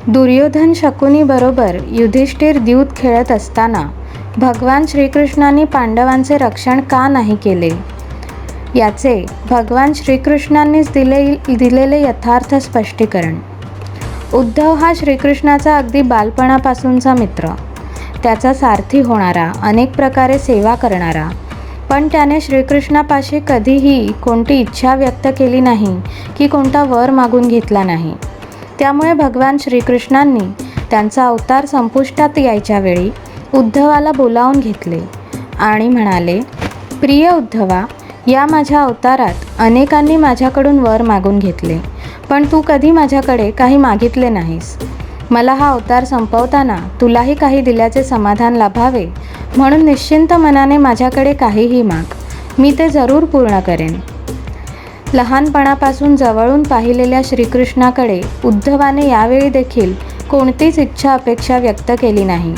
दुर्योधन शकुनी बरोबर युधिष्ठिर द्यूत खेळत असताना भगवान श्रीकृष्णांनी पांडवांचे रक्षण का नाही केले, याचे भगवान श्रीकृष्णांनीच दिलेले यथार्थ स्पष्टीकरण. उद्धव हा श्रीकृष्णाचा अगदी बालपणापासूनचा मित्र, त्याचा सारथी होणारा, अनेक प्रकारे सेवा करणारा, पण त्याने श्रीकृष्णापाशी कधीही कोणती इच्छा व्यक्त केली नाही की कोणता वर मागून घेतला नाही. त्यामुळे भगवान श्रीकृष्णांनी त्यांचा अवतार संपुष्टात यायच्या वेळी उद्धवाला बोलावून घेतले आणि म्हणाले, प्रिय उद्धवा, या माझ्या अवतारात अनेकांनी माझ्याकडून वर मागून घेतले, पण तू कधी माझ्याकडे काही मागितले नाहीस. मला हा अवतार संपवताना तुलाही काही दिल्याचे समाधान लाभावे म्हणून निश्चिंत मनाने माझ्याकडे काहीही माग, मी ते जरूर पूर्ण करेन. लहानपणापासून जवळून पाहिलेल्या श्रीकृष्णाकडे उद्धवाने यावेळी देखील कोणतीच इच्छा अपेक्षा व्यक्त केली नाही.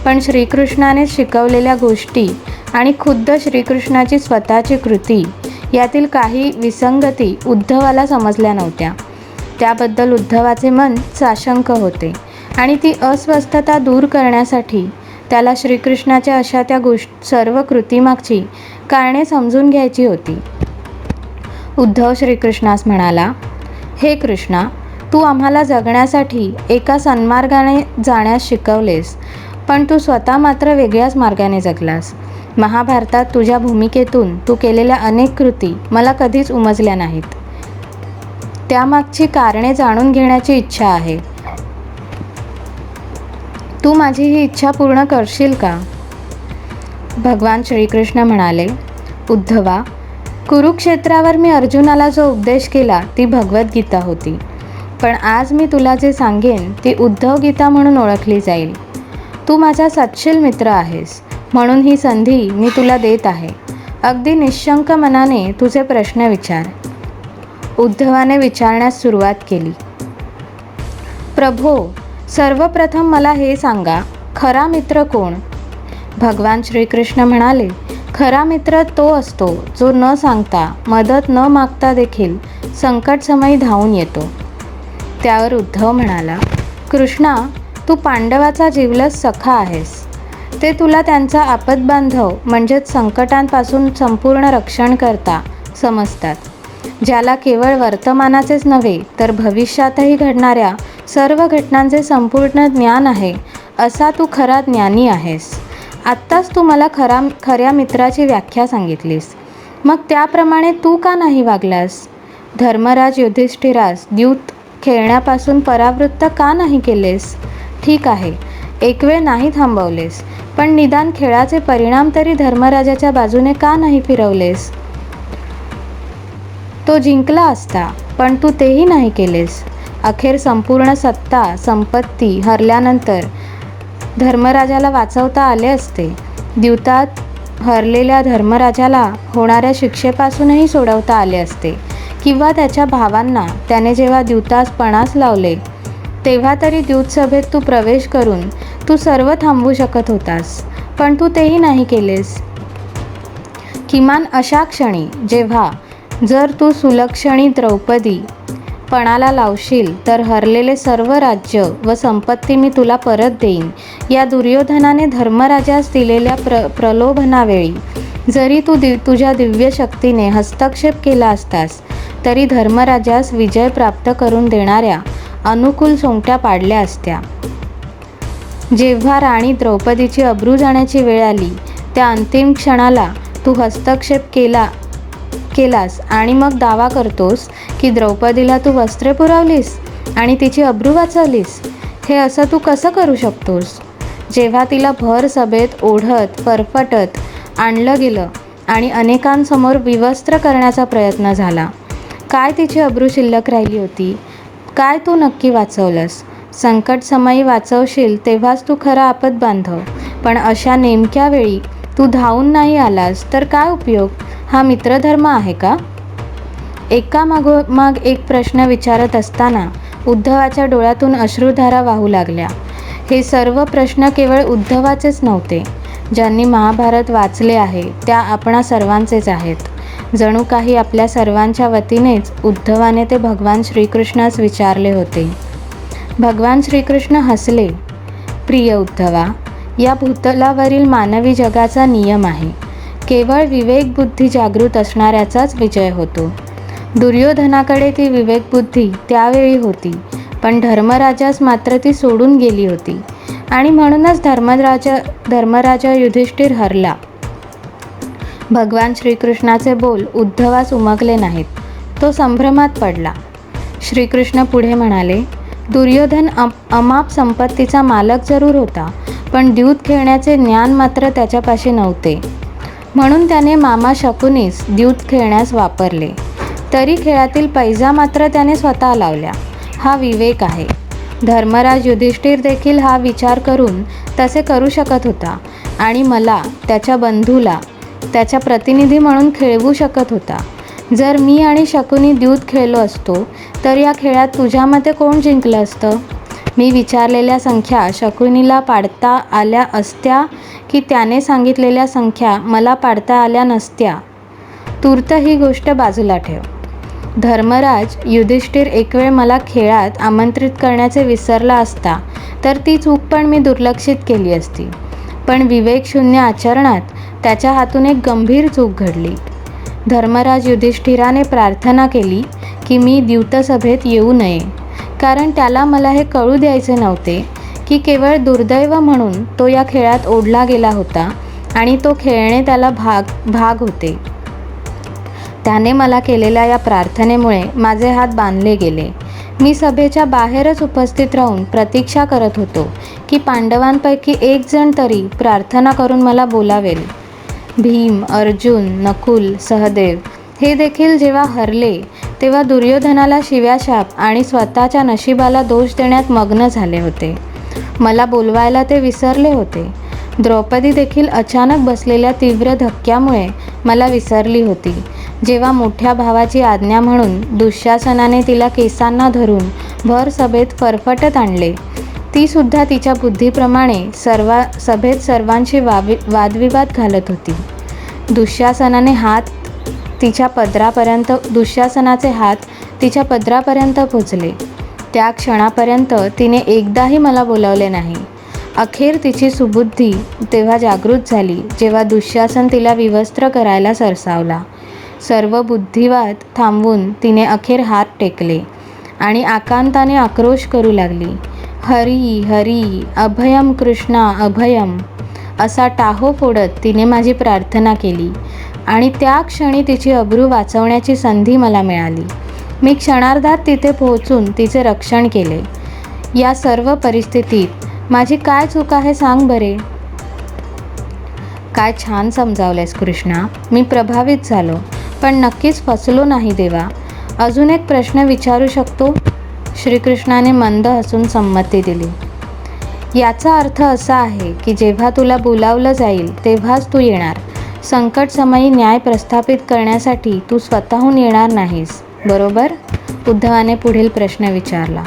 पण श्रीकृष्णाने शिकवलेल्या गोष्टी आणि खुद्द श्रीकृष्णाची स्वतःची कृती यातील काही विसंगती उद्धवाला समजल्या नव्हत्या. त्याबद्दल उद्धवाचे मन साशंक होते आणि ती अस्वस्थता दूर करण्यासाठी त्याला श्रीकृष्णाच्या अशा त्या सर्व कृतीमागची कारणे समजून घ्यायची होती. उद्धव श्रीकृष्णास म्हणाला, हे कृष्णा, तू आम्हाला जगण्यासाठी एका सन्मार्गाने जाण्यास शिकवलेस, पण तू स्वतः मात्र वेगळ्याच मार्गाने जगलास. महाभारतात तुझ्या भूमिकेतून तू केलेल्या अनेक कृती मला कधीच उमजल्या नाहीत. त्यामागची कारणे जाणून घेण्याची इच्छा आहे. तू माझी ही इच्छा पूर्ण करशील का? भगवान श्रीकृष्ण म्हणाले, उद्धवा, कुरुक्षेत्रावर मी अर्जुनाला जो उपदेश केला ती भगवद्गीता होती, पण आज मी तुला जे सांगेन ती उद्धव गीता म्हणून ओळखली जाईल. तू माझा सत्शील मित्र आहेस, म्हणून ही संधी मी तुला देत आहे. अगदी निःशंक मनाने तुझे प्रश्न विचार. उद्धवाने विचारण्यास सुरुवात केली. प्रभो, सर्वप्रथम मला हे सांगा, खरा मित्र कोण? भगवान श्रीकृष्ण म्हणाले, खरा मित्र तो असतो जो न सांगता, मदत न मागता देखील संकटसमयी धावून येतो. त्यावर उद्धव म्हणाला, कृष्णा, तू पांडवाचा जिवलस सखा आहेस. ते तुला त्यांचा आपदबांधव म्हणजेच संकटांपासून संपूर्ण रक्षण करता समजतात. ज्याला केवळ वर्तमानाचेच नव्हे तर भविष्यातही घडणाऱ्या सर्व घटनांचे संपूर्ण ज्ञान आहे, असा तू खरा ज्ञानी आहेस. आत्ताच तू मला खऱ्या मित्राची व्याख्या सांगितलीस, मग त्याप्रमाणे तू का नाही वागलास? धर्मराज युधिष्ठिरास द्यूत खेळण्यापासून परावृत्त का नाही केलेस? ठीक आहे, एक वेळ नाही थांबवलेस, पण निदान खेळाचे परिणाम तरी धर्मराजाच्या बाजूने का नाही फिरवलेस? तो जिंकला असता, पण तू तेही नाही केलेस. अखेर संपूर्ण सत्ता संपत्ती हरल्यानंतर धर्मराजाला वाचवता आले असते. द्यूतात हरलेल्या धर्मराजाला होणाऱ्या शिक्षेपासूनही सोडवता आले असते, किंवा त्याच्या भावांना त्याने जेव्हा द्यूतास पणास लावले तेव्हा तरी द्यूतसभेत तू प्रवेश करून तू सर्व थांबवू शकत होतास, पण तू तेही नाही केलेस. किमान अशा क्षणी जेव्हा जर तू सुलक्षणी द्रौपदी पणाला लावशील तर हरलेले सर्व राज्य व संपत्ती मी तुला परत देईन, या दुर्योधनाने धर्मराजास दिलेल्या प्रलोभनावेळी जरी तू तुझ्या दिव्य शक्तीने हस्तक्षेप केला असतास तरी धर्मराजास विजय प्राप्त करून देणाऱ्या अनुकूल सोंगट्या पाडल्या असत्या. जेव्हा राणी द्रौपदीची अब्रू जाण्याची वेळ आली त्या अंतिम क्षणाला तू हस्तक्षेप केलास आणि मग दावा करतोस की द्रौपदीला तू वस्त्रे पुरवलीस आणि तिची अब्रू वाचवलीस. हे असं तू कसं करू शकतोस? जेव्हा तिला भर सभेत ओढत फरफटत आणलं गेलं आणि अनेकांसमोर विवस्त्र करण्याचा प्रयत्न झाला, काय तिची अब्रू शिल्लक राहिली होती? काय तू नक्की वाचवलंस? संकटसमयी वाचवशील तेव्हाच तू खरा आपदबांधव, पण अशा नेमक्या वेळी तू धावून नाही आलास तर काय उपयोग? हा मित्रधर्म आहे का? एकामागोमाग एक प्रश्न विचारत असताना उद्धवाच्या डोळ्यातून अश्रुधारा वाहू लागल्या. हे सर्व प्रश्न केवळ उद्धवाचेच नव्हते. ज्यांनी महाभारत वाचले आहे त्या आपणा सर्वांचेच आहेत. जणू काही आपल्या सर्वांच्या वतीनेच उद्धवाने ते भगवान श्रीकृष्णास विचारले होते. भगवान श्रीकृष्ण हसले. प्रिय उद्धवा, या भूतलावरील मानवी जगाचा नियम आहे. केवळ विवेकबुद्धी जागृत असणाऱ्याचाच विजय होतो. दुर्योधनाकडे ती विवेकबुद्धी त्यावेळी होती, पण धर्मराजास मात्र ती सोडून गेली होती आणि म्हणूनच धर्मराजा युधिष्ठिर हरला. भगवान श्रीकृष्णाचे बोल उद्धवास उमगले नाहीत. तो संभ्रमात पडला. श्रीकृष्ण पुढे म्हणाले, दुर्योधन अमाप संपत्तीचा मालक जरूर होता, पण द्यूत खेळण्याचे ज्ञान मात्र त्याच्यापाशी नव्हते. म्हणून त्याने मामा शकुनीस द्यूत खेळण्यास वापरले. तरी खेळातील पैजा मात्र त्याने स्वतः लावल्या. हा विवेक आहे. धर्मराज युधिष्ठिर देखील हा विचार करून तसे करू शकत होता आणि मला, त्याच्या बंधूला, त्याच्या प्रतिनिधी म्हणून खेळवू शकत होता. जर मी आणि शकुनी द्यूत खेळलो असतो तर या खेळात तुझ्या मते कोण जिंकलं असतं? मी विचारलेल्या संख्या शकुनीला पाडता आल्या असत्या की त्याने सांगितलेल्या संख्या मला पाडता आल्या नसत्या? तूर्त ही गोष्ट बाजूला ठेव. धर्मराज युधिष्ठिर एक वेळ मला खेळात आमंत्रित करण्याचे विसरला असता तर ती चूक पण मी दुर्लक्षित केली असती. पण विवेकशून्य आचरणात त्याच्या हातून एक गंभीर चूक घडली. धर्मराज युधिष्ठिराने प्रार्थना केली की मी द्यूतसभेत येऊ नये, कारण त्याला मला हे कळू द्यायचे नव्हते की केवळ दुर्दैव म्हणून तो या खेळात ओढला गेला होता आणि तो खेळणे त्याला भाग होते. त्याने मला केलेल्या या प्रार्थनेमुळे माझे हात बांधले गेले. मी सभेच्या बाहेरच उपस्थित राहून प्रतीक्षा करत होतो की पांडवांपैकी एक जण तरी प्रार्थना करून मला बोलावेल. भीम, अर्जुन, नकुल, सहदेव हे देखील जेव्हा हरले तेव्हा दुर्योधनाला शिव्याशाप आणि स्वतःच्या नशिबाला दोष देण्यात मग्न झाले होते. मला बोलवायला ते विसरले होते. द्रौपदी देखील अचानक बसलेल्या तीव्र धक्क्यामुळे मला विसरली होती. जेव्हा मोठ्या भावाची आज्ञा म्हणून दुःशासनाने तिला केसांना धरून भर सभेत फरफटत आणले, ती सुद्धा तिच्या बुद्धीप्रमाणे सभेत सर्वांशी वादविवाद घालत होती. दुःशासनाचे हात तिच्या पदरापर्यंत पोचले. त्या क्षणापर्यंत तिने एकदाही मला बोलावले नाही. अखेर तिची सुबुद्धी तेव्हा जागृत झाली जेव्हा दुःशासन तिला विवस्त्र करायला सरसावला. सर्व बुद्धिवाद थांबवून तिने अखेर हात टेकले आणि आकांताने आक्रोश करू लागली. हरी हरी, अभयम कृष्णा अभयम, असा टाहो फोडत तिने माझी प्रार्थना केली आणि त्या क्षणी तिची अब्रू वाचवण्याची संधी मला मिळाली. मी क्षणार्धात तिथे पोहोचून तिचे रक्षण केले. या सर्व परिस्थितीत माझी काय चूक आहे सांग बरे? काय छान समजावलेस कृष्णा. मी प्रभावित झालो, पण नक्कीच फसलो नाही देवा. अजून एक प्रश्न विचारू शकतो? श्रीकृष्णाने मंद हसून संमती दिली. याचा अर्थ असा आहे की जेव्हा तुला बोलावलं जाईल तेव्हाच तू येणार. संकटसमयी न्याय प्रस्थापित करण्यासाठी तू स्वतःहून येणार नाहीस, बरोबर? उद्धवाने पुढील प्रश्न विचारला.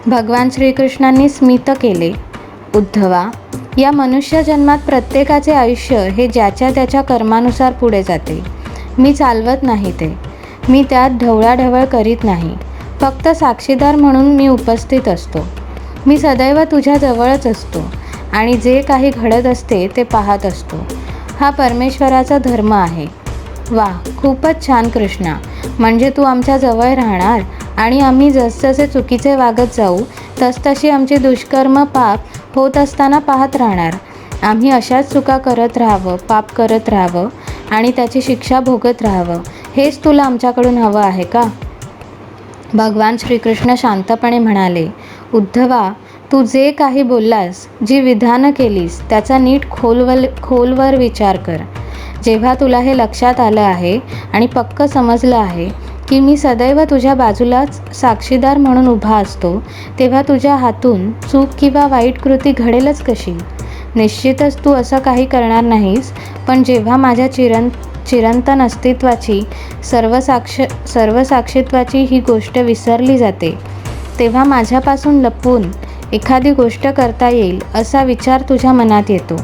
भगवान श्रीकृष्णांनी स्मित केले. उद्धवा, या मनुष्य जन्मात प्रत्येकाचे आयुष्य हे ज्याच्या त्याच्या कर्मानुसार पुढे जाते. मी चालवत नाही ते. मी त्यात ढवळाढवळ करीत नाही. फक्त साक्षीदार म्हणून मी उपस्थित असतो. मी सदैव तुझ्या जवळच असतो आणि जे काही घडत असते ते पाहत असतो. हा परमेश्वराचा धर्म आहे. वा, खूपच छान कृष्णा. म्हणजे तू आमच्या जवळ राहणार आणि आम्ही जसजसे चुकीचे वागत जाऊ तसतशी आमची दुष्कर्म पाप होत असताना पाहत राहणार. आम्ही अशाच चुका करत राहावं, पाप करत राहावं आणि त्याची शिक्षा भोगत राहावं, हेच तुला आमच्याकडून हवं आहे का? भगवान श्रीकृष्ण शांतपणे म्हणाले. उद्धवा, तू जे काही बोललास, जी विधानं केलीस त्याचा नीट खोलवर विचार कर. जेव्हा तुला हे लक्षात आलं आहे आणि पक्क समजलं आहे की मी सदैव तुझ्या बाजूलाच साक्षीदार म्हणून उभा असतो, तेव्हा तुझ्या हातून चूक किंवा वाईट कृती घडेलच कशी? निश्चितच तू असं काही करणार नाहीस. पण जेव्हा माझ्या चिरंतन अस्तित्वाची, सर्वसाक्षित्वाची ही गोष्ट विसरली जाते, तेव्हा माझ्यापासून लपवून एखादी गोष्ट करता येईल असा विचार तुझ्या मनात येतो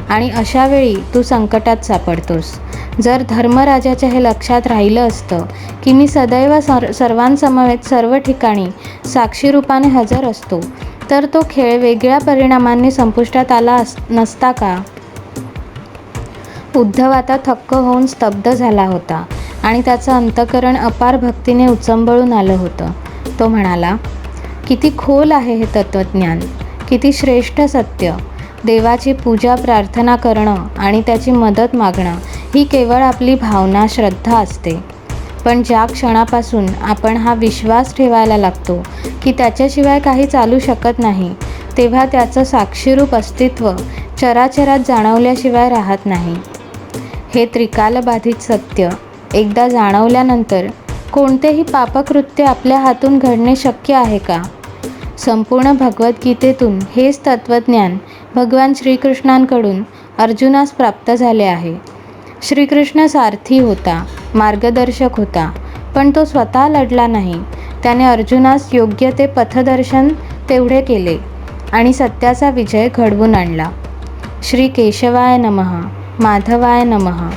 आणि अशा वेळी तू संकटात सापडतोस. जर धर्मराजाच्या हे लक्षात राहिलं असतं की मी सदैव सर्वांसमवेत सर्व ठिकाणी साक्षीरूपाने हजर असतो, तर तो खेळ वेगळ्या परिणामांनी संपुष्टात आला नसता का? उद्धव आता थक्क होऊन स्तब्ध झाला होता आणि त्याचं अंतःकरण अपार भक्तीने उचंबळून आलं होतं. तो म्हणाला, किती खोल आहे हे तत्त्वज्ञान, किती श्रेष्ठ सत्य. देवाची पूजा प्रार्थना करणं आणि त्याची मदत मागणं ही केवळ आपली भावना श्रद्धा असते. पण ज्या क्षणापासून आपण हा विश्वास ठेवायला लागतो की त्याच्याशिवाय काही चालू शकत नाही, तेव्हा त्याचं साक्षीरूप अस्तित्व चराचरात जाणवल्याशिवाय राहत नाही. हे त्रिकालबाधित सत्य एकदा जाणवल्यानंतर कोणतेही पापकृत्य आपल्या हातून घडणे शक्य आहे का? संपूर्ण भगवद्गीतेतून हेच तत्त्वज्ञान भगवान श्रीकृष्णांकडून अर्जुनास प्राप्त झाले आहे. श्रीकृष्ण सारथी होता, मार्गदर्शक होता, पण तो स्वतः लढला नाही. त्याने अर्जुनास योग्य ते पथदर्शन तेवढे केले आणि सत्याचा विजय घडवून आणला. श्री केशवाय नमः. माधवाय नमः.